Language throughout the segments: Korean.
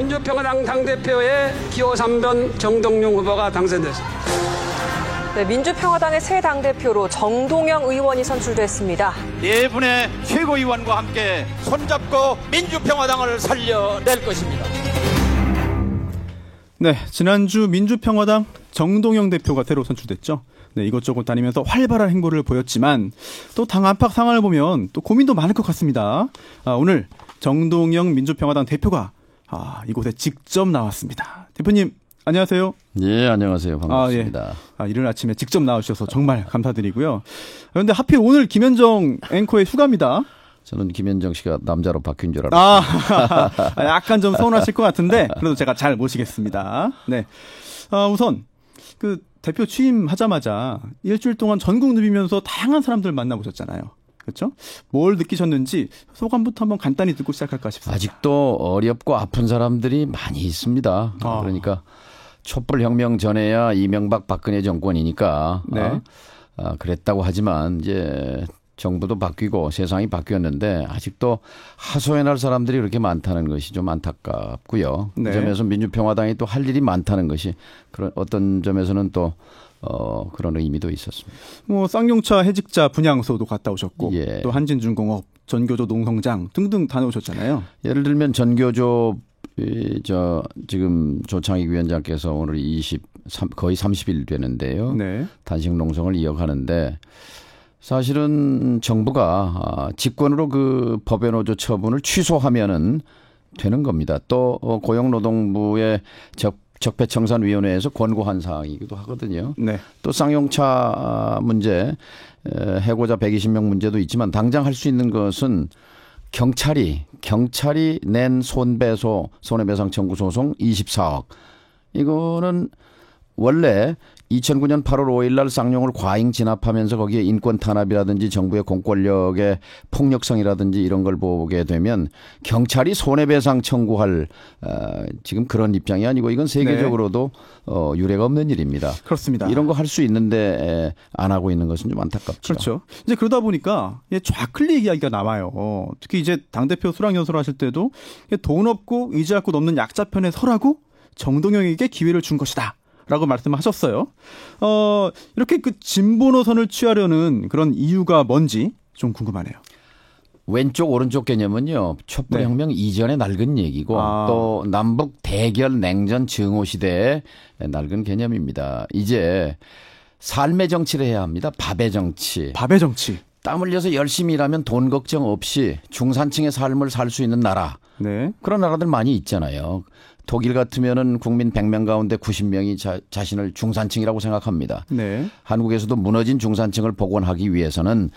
민주평화당 당대표의 기호 3번 정동영 후보가 당선됐습니다. 네, 민주평화당의 새 당대표로 정동영 의원이 선출됐습니다. 네 분의 최고위원과 함께 손잡고 민주평화당을 살려낼 것입니다. 네, 지난주 민주평화당 정동영 대표가 새로 선출됐죠. 네, 이것저것 다니면서 활발한 행보를 보였지만 또 당 안팎 상황을 보면 또 고민도 많을 것 같습니다. 오늘 정동영 민주평화당 대표가 이곳에 직접 나왔습니다. 대표님 안녕하세요. 예, 안녕하세요. 반갑습니다. 이른 아침에 직접 나와주셔서 정말 감사드리고요. 그런데 하필 오늘 김현정 앵커의 휴가입니다. 저는 김현정 씨가 남자로 바뀐 줄 알았어요. 약간 좀 서운하실 것 같은데 그래도 제가 잘 모시겠습니다. 네, 우선 그 대표 취임하자마자 일주일 동안 전국 누비면서 다양한 사람들 만나보셨잖아요. 그렇죠? 뭘 느끼셨는지 소감부터 한번 간단히 듣고 시작할까 싶습니다. 아직도 어렵고 아픈 사람들이 많이 있습니다. 그러니까 촛불혁명 전에야 이명박 박근혜 정권이니까 네. 그랬다고 하지만 이제 정부도 바뀌고 세상이 바뀌었는데 아직도 하소연할 사람들이 그렇게 많다는 것이 좀 안타깝고요. 네. 그 점에서 민주평화당이 또 할 일이 많다는 것이 그런 어떤 점에서는 또 그런 의미도 있었습니다. 뭐 쌍용차 해직자 분향소도 갔다 오셨고 예. 또 한진중공업, 전교조 농성장 등등 다녀오셨잖아요. 예를 들면 전교조 지금 조창익 위원장께서 오늘 거의 30일 되는데요. 네. 단식 농성을 이어가는데 사실은 정부가 직권으로 그 법외노조 처분을 취소하면은 되는 겁니다. 또 고용노동부의 적폐청산위원회에서 권고한 사항이기도 하거든요. 네. 또 쌍용차 문제, 해고자 120명 문제도 있지만 당장 할 수 있는 것은 경찰이 낸 손해배상 청구 소송 24억. 이거는 원래 2009년 8월 5일 날 쌍용을 과잉 진압하면서 거기에 인권 탄압이라든지 정부의 공권력의 폭력성이라든지 이런 걸 보게 되면 경찰이 손해배상 청구할 지금 그런 입장이 아니고 이건 세계적으로도 유례가 없는 일입니다. 그렇습니다. 이런 거 할 수 있는데 안 하고 있는 것은 좀 안타깝죠. 그렇죠. 이제 그러다 보니까 좌클릭 이야기가 나와요. 특히 이제 당대표 수락연설 하실 때도 돈 없고 의지할 곳 없는 약자 편에 서라고 정동영에게 기회를 준 것이다. 라고 말씀하셨어요. 이렇게 그 진보 노선을 취하려는 그런 이유가 뭔지 좀 궁금하네요. 왼쪽 오른쪽 개념은요. 촛불혁명 이전의 낡은 얘기고 또 남북 대결 냉전 증오 시대의 낡은 개념입니다. 이제 삶의 정치를 해야 합니다. 밥의 정치. 밥의 정치. 땀 흘려서 열심히 일하면 돈 걱정 없이 중산층의 삶을 살 수 있는 나라. 네. 그런 나라들 많이 있잖아요. 독일 같으면은 국민 100명 가운데 90명이 자신을 중산층이라고 생각합니다. 네. 한국에서도 무너진 중산층을 복원하기 위해서는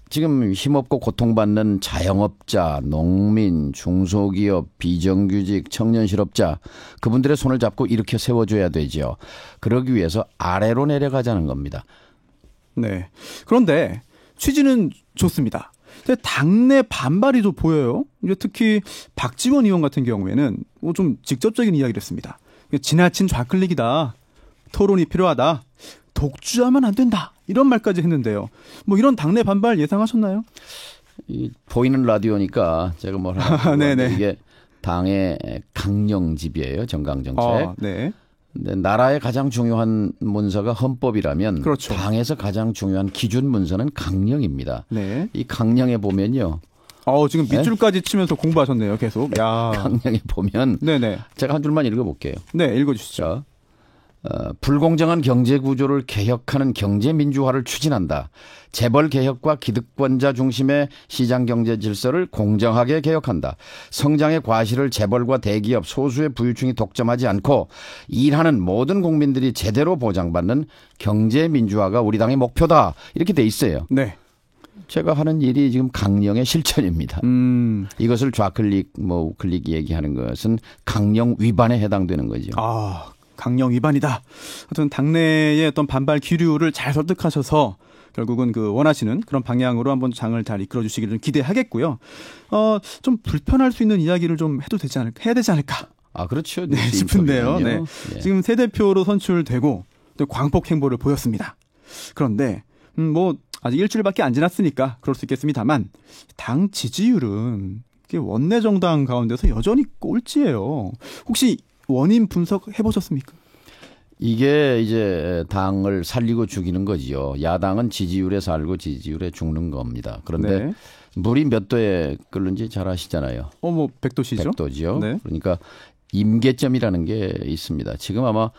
지금 힘없고 고통받는 자영업자, 농민, 중소기업, 비정규직, 청년 실업자 그분들의 손을 잡고 일으켜 세워줘야 되죠. 그러기 위해서 아래로 내려가자는 겁니다. 네. 그런데 취지는 좋습니다. 근데 당내 반발이 좀 보여요. 이제 특히 박지원 의원 같은 경우에는 좀 직접적인 이야기를 했습니다. 지나친 좌클릭이다. 토론이 필요하다. 독주하면 안 된다. 이런 말까지 했는데요. 뭐 이런 당내 반발 예상하셨나요? 보이는 라디오니까 제가 뭘 하나 네네. 이게 당의 강령집이에요. 정강정책. 네. 근데 나라의 가장 중요한 문서가 헌법이라면 그렇죠. 당에서 가장 중요한 기준 문서는 강령입니다. 네. 이 강령에 보면요. 지금 밑줄까지 치면서 공부하셨네요. 계속. 야. 강령에 보면 네네. 제가 한 줄만 읽어볼게요. 네, 읽어주시죠. 불공정한 경제 구조를 개혁하는 경제 민주화를 추진한다. 재벌 개혁과 기득권자 중심의 시장 경제 질서를 공정하게 개혁한다. 성장의 과실을 재벌과 대기업, 소수의 부유층이 독점하지 않고 일하는 모든 국민들이 제대로 보장받는 경제 민주화가 우리 당의 목표다. 이렇게 돼 있어요. 네. 제가 하는 일이 지금 강령의 실천입니다. 이것을 좌클릭, 우클릭 얘기하는 것은 강령 위반에 해당되는 거죠. 강령 위반이다. 하여튼 당내의 어떤 반발 기류를 잘 설득하셔서 결국은 그 원하시는 그런 방향으로 한번 장을 잘 이끌어 주시기를 좀 기대하겠고요. 좀 불편할 수 있는 이야기를 좀 해야 되지 않을까? 그렇죠. 네, 싶은데요. 네. 예. 지금 새 대표로 선출되고 또 광폭 행보를 보였습니다. 그런데 아직 일주일밖에 안 지났으니까 그럴 수 있겠습니다만 당 지지율은 이게 원내 정당 가운데서 여전히 꼴찌예요. 혹시 원인 분석해 보셨습니까? 이게 이제 당을 살리고 죽이는 거지요. 야당은 지지율에 살고 지지율에 죽는 겁니다. 그런데 네. 물이 몇 도에 끓는지 잘 아시잖아요. 뭐 100도시죠? 100도지요. 네. 그러니까 임계점이라는 게 있습니다. 지금 아마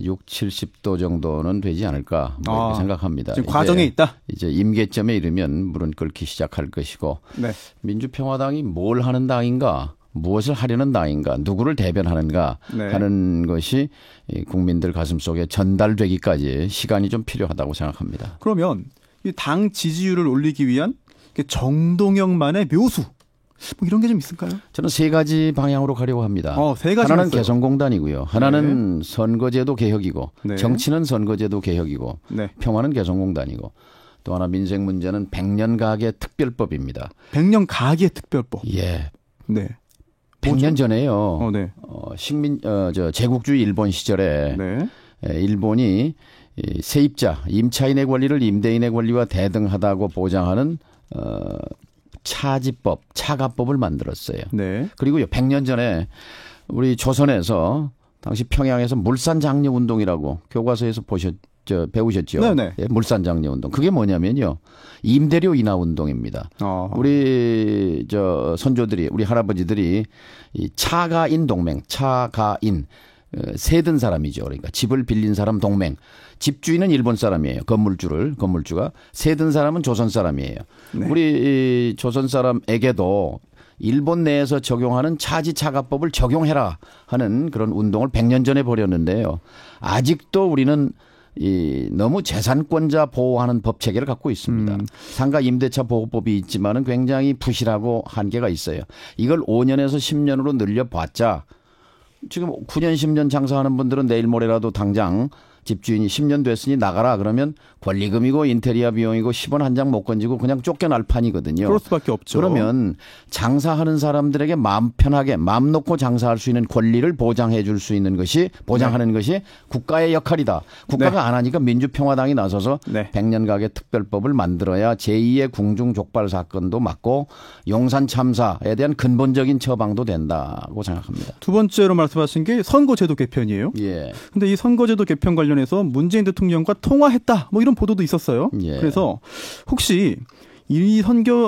6, 70도 정도는 되지 않을까 이렇게 생각합니다. 지금 과정에 있다? 이제 임계점에 이르면 물은 끓기 시작할 것이고 네. 민주평화당이 뭘 하는 당인가 무엇을 하려는 당인가 누구를 대변하는가 네. 하는 것이 국민들 가슴속에 전달되기까지 시간이 좀 필요하다고 생각합니다. 그러면 이 당 지지율을 올리기 위한 정동영만의 묘수 뭐 이런 게 좀 있을까요? 저는 세 가지 방향으로 가려고 합니다. 세 가지 하나는 있어요. 개성공단이고요. 하나는 선거제도 개혁이고 네. 정치는 선거제도 개혁이고 네. 평화는 개성공단이고 또 하나 민생 문제는 100년 가계 특별법입니다. 100년 가계 특별법. 예. 네. 100년 전에요. 네. 제국주의 일본 시절에 네. 일본이 이 세입자, 임차인의 권리를 임대인의 권리와 대등하다고 보장하는 차지법, 차가법을 만들었어요. 네. 그리고요, 100년 전에 우리 조선에서 당시 평양에서 물산장려운동이라고 교과서에서 배우셨죠? 네네. 예, 물산장려운동. 그게 뭐냐면요. 임대료 인하 운동입니다. 우리 선조들이, 우리 할아버지들이 이 차가인 동맹, 차가인 세든 사람이죠. 그러니까 집을 빌린 사람 동맹. 집주인은 일본 사람이에요. 건물주가. 세든 사람은 조선 사람이에요. 네. 우리 조선 사람에게도 일본 내에서 적용하는 차지차가법을 적용해라 하는 그런 운동을 100년 전에 벌였는데요. 아직도 우리는 너무 재산권자 보호하는 법 체계를 갖고 있습니다. 상가 임대차 보호법이 있지만은 굉장히 부실하고 한계가 있어요. 이걸 5년에서 10년으로 늘려봤자 지금 9년 10년 장사하는 분들은 내일 모레라도 당장 집주인이 10년 됐으니 나가라 그러면 권리금이고 인테리어 비용이고 10원 한 장 못 건지고 그냥 쫓겨날 판이거든요. 그럴 수밖에 없죠. 그러면 장사하는 사람들에게 마음 편하게 마음 놓고 장사할 수 있는 권리를 보장해 줄 수 있는 것이 보장하는 것이 국가의 역할이다. 국가가 안 하니까 민주평화당이 나서서 100년 가계 특별법을 만들어야 제2의 궁중족발 사건도 막고 용산 참사에 대한 근본적인 처방도 된다고 생각합니다. 두 번째로 말씀하신 게 선거제도 개편이에요. 예. 근데 이 선거제도 개편 관련해서 문재인 대통령과 통화했다. 뭐 이런 보도도 있었어요. 예. 그래서 혹시 이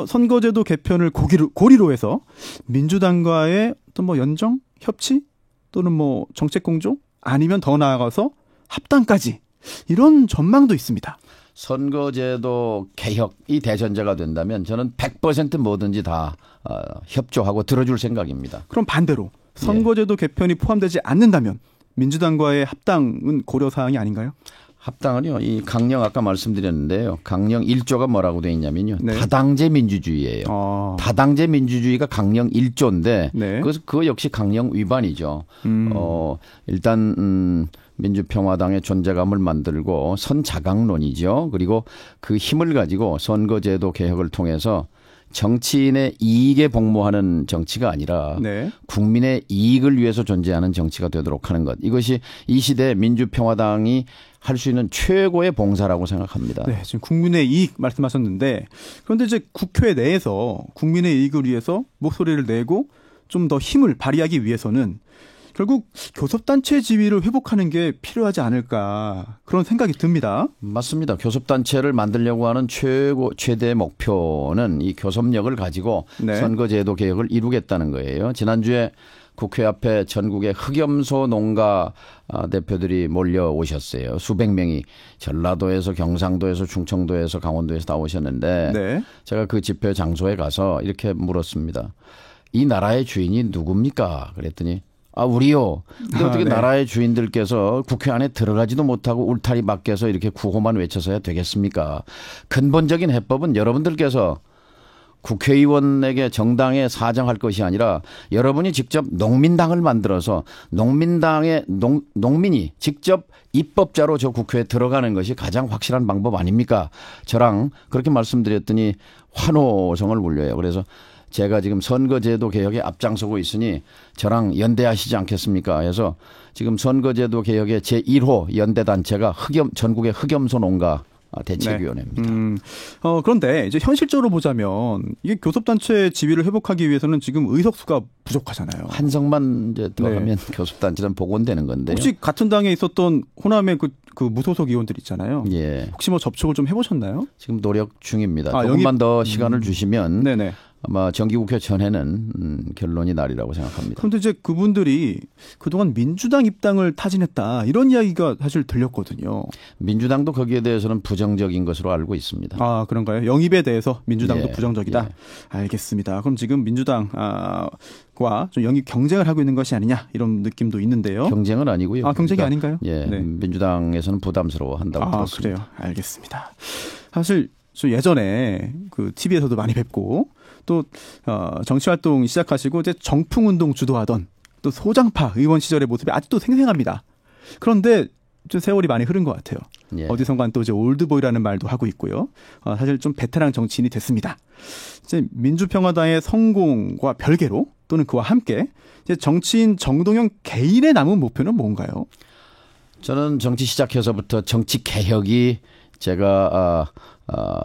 선거제도 개편을 고리로 해서 민주당과의 어떤 뭐 연정, 협치 또는 뭐 정책 공조 아니면 더 나아가서 합당까지 이런 전망도 있습니다. 선거제도 개혁이 대전제가 된다면 저는 100% 뭐든지 다 협조하고 들어줄 생각입니다. 그럼 반대로 선거제도 개편이 포함되지 않는다면 민주당과의 합당은 고려사항이 아닌가요? 합당은요, 이 강령 아까 말씀드렸는데요. 강령 1조가 뭐라고 되어 있냐면요. 네. 다당제 민주주의예요. 다당제 민주주의가 강령 1조인데 네. 그거 역시 강령 위반이죠. 일단 민주평화당의 존재감을 만들고 선자강론이죠. 그리고 그 힘을 가지고 선거제도 개혁을 통해서 정치인의 이익에 복무하는 정치가 아니라 국민의 이익을 위해서 존재하는 정치가 되도록 하는 것. 이것이 이 시대 민주평화당이 할 수 있는 최고의 봉사라고 생각합니다. 네, 지금 국민의 이익 말씀하셨는데 그런데 이제 국회 내에서 국민의 이익을 위해서 목소리를 내고 좀 더 힘을 발휘하기 위해서는 결국 교섭단체 지위를 회복하는 게 필요하지 않을까 그런 생각이 듭니다. 맞습니다. 교섭단체를 만들려고 하는 최대의 목표는 이 교섭력을 가지고 선거제도 개혁을 이루겠다는 거예요. 지난주에 국회 앞에 전국의 흑염소 농가 대표들이 몰려오셨어요. 수백 명이 전라도에서 경상도에서 충청도에서 강원도에서 다 오셨는데 제가 그 집회 장소에 가서 이렇게 물었습니다. 이 나라의 주인이 누굽니까? 그랬더니 우리요. 근데 어떻게 나라의 주인들께서 국회 안에 들어가지도 못하고 울타리 밖에서 이렇게 구호만 외쳐서야 되겠습니까? 근본적인 해법은 여러분들께서 국회의원에게 정당에 사정할 것이 아니라 여러분이 직접 농민당을 만들어서 농민이 직접 입법자로 저 국회에 들어가는 것이 가장 확실한 방법 아닙니까? 저랑 그렇게 말씀드렸더니 환호성을 울려요. 그래서 제가 지금 선거제도 개혁에 앞장서고 있으니 저랑 연대하시지 않겠습니까? 해서 지금 선거제도 개혁의 제1호 연대단체가 전국의 흑염소 농가 대책위원회입니다. 그런데 이제 현실적으로 보자면 이게 교섭단체 지위를 회복하기 위해서는 지금 의석수가 부족하잖아요. 한석만 이제 들어가면 교섭단체는 복원되는 건데요. 혹시 같은 당에 있었던 호남의 그 무소속 의원들 있잖아요. 예. 혹시 뭐 접촉을 좀 해보셨나요? 지금 노력 중입니다. 아, 조금만 더 시간을 주시면 네네. 아마 정기국회 전에는 결론이 나리라고 생각합니다. 그런데 이제 그분들이 그동안 민주당 입당을 타진했다 이런 이야기가 사실 들렸거든요. 민주당도 거기에 대해서는 부정적인 것으로 알고 있습니다. 아 그런가요? 영입에 대해서 민주당도 예, 부정적이다. 예. 알겠습니다. 그럼 지금 민주당과 좀 영입 경쟁을 하고 있는 것이 아니냐 이런 느낌도 있는데요. 경쟁은 아니고요. 아 경쟁이 그러니까, 아닌가요? 예, 네. 민주당에서는 부담스러워한다고 들었습니다. 그래요. 알겠습니다. 사실 저 예전에 그 TV에서도 많이 뵙고 또 정치 활동 시작하시고 이제 정풍 운동 주도하던 또 소장파 의원 시절의 모습이 아직도 생생합니다. 그런데 좀 세월이 많이 흐른 것 같아요. 예. 어디선가 또 이제 올드보이라는 말도 하고 있고요. 사실 좀 베테랑 정치인이 됐습니다. 이제 민주평화당의 성공과 별개로 또는 그와 함께 이제 정치인 정동영 개인의 남은 목표는 뭔가요? 저는 정치 시작해서부터 정치 개혁이 제가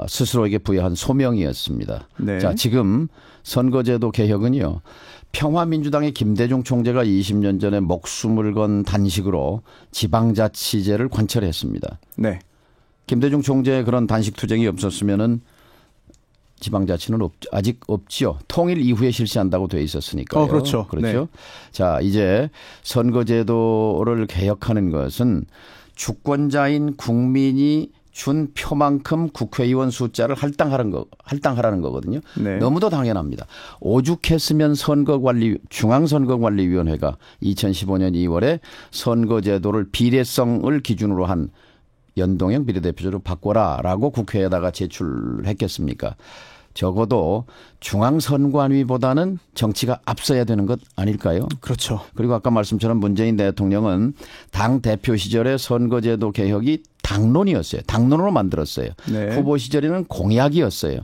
스스로에게 부여한 소명이었습니다. 네. 자, 지금 선거제도 개혁은요. 평화민주당의 김대중 총재가 20년 전에 목숨을 건 단식으로 지방자치제를 관철했습니다. 네. 김대중 총재의 그런 단식 투쟁이 없었으면은 지방자치는 아직 없지요. 통일 이후에 실시한다고 돼 있었으니까요. 그렇죠. 그렇죠. 네. 자, 이제 선거제도를 개혁하는 것은 주권자인 국민이 준 표만큼 국회의원 숫자를 할당하라는 거거든요. 네. 너무도 당연합니다. 오죽했으면 중앙선거관리위원회가 2015년 2월에 선거제도를 비례성을 기준으로 한 연동형 비례대표제로 바꿔라라고 국회에다가 제출했겠습니까? 적어도 중앙선관위보다는 정치가 앞서야 되는 것 아닐까요? 그렇죠. 그리고 아까 말씀처럼 문재인 대통령은 당 대표 시절에 선거제도 개혁이 당론이었어요. 당론으로 만들었어요. 네. 후보 시절에는 공약이었어요.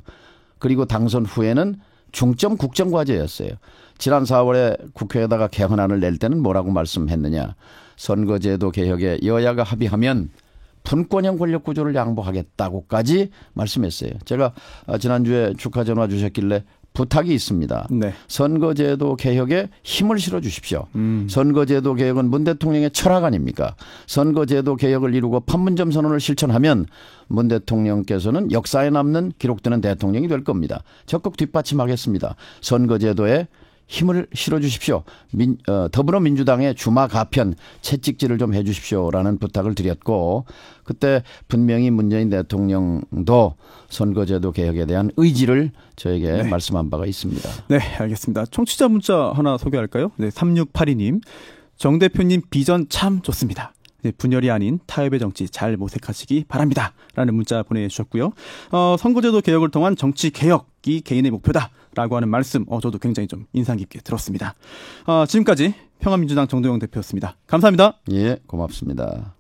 그리고 당선 후에는 중점 국정과제였어요. 지난 4월에 국회에다가 개헌안을 낼 때는 뭐라고 말씀했느냐. 선거제도 개혁에 여야가 합의하면 분권형 권력구조를 양보하겠다고까지 말씀했어요. 제가 지난주에 축하 전화 주셨길래 부탁이 있습니다. 네. 선거제도 개혁에 힘을 실어 주십시오. 선거제도 개혁은 문 대통령의 철학 아닙니까? 선거제도 개혁을 이루고 판문점 선언을 실천하면 문 대통령께서는 역사에 남는 기록되는 대통령이 될 겁니다. 적극 뒷받침하겠습니다. 선거제도에 힘을 실어 주십시오. 더불어민주당의 주마 가편 채찍질을 좀 해 주십시오라는 부탁을 드렸고 그때 분명히 문재인 대통령도 선거제도 개혁에 대한 의지를 저에게 말씀한 바가 있습니다. 네, 알겠습니다. 청취자 문자 하나 소개할까요? 네, 3682님. 정 대표님 비전 참 좋습니다. 네, 분열이 아닌 타협의 정치 잘 모색하시기 바랍니다. 라는 문자 보내주셨고요. 선거제도 개혁을 통한 정치 개혁이 개인의 목표다라고 하는 말씀 저도 굉장히 좀 인상 깊게 들었습니다. 지금까지 평화민주당 정동영 대표였습니다. 감사합니다. 예, 고맙습니다.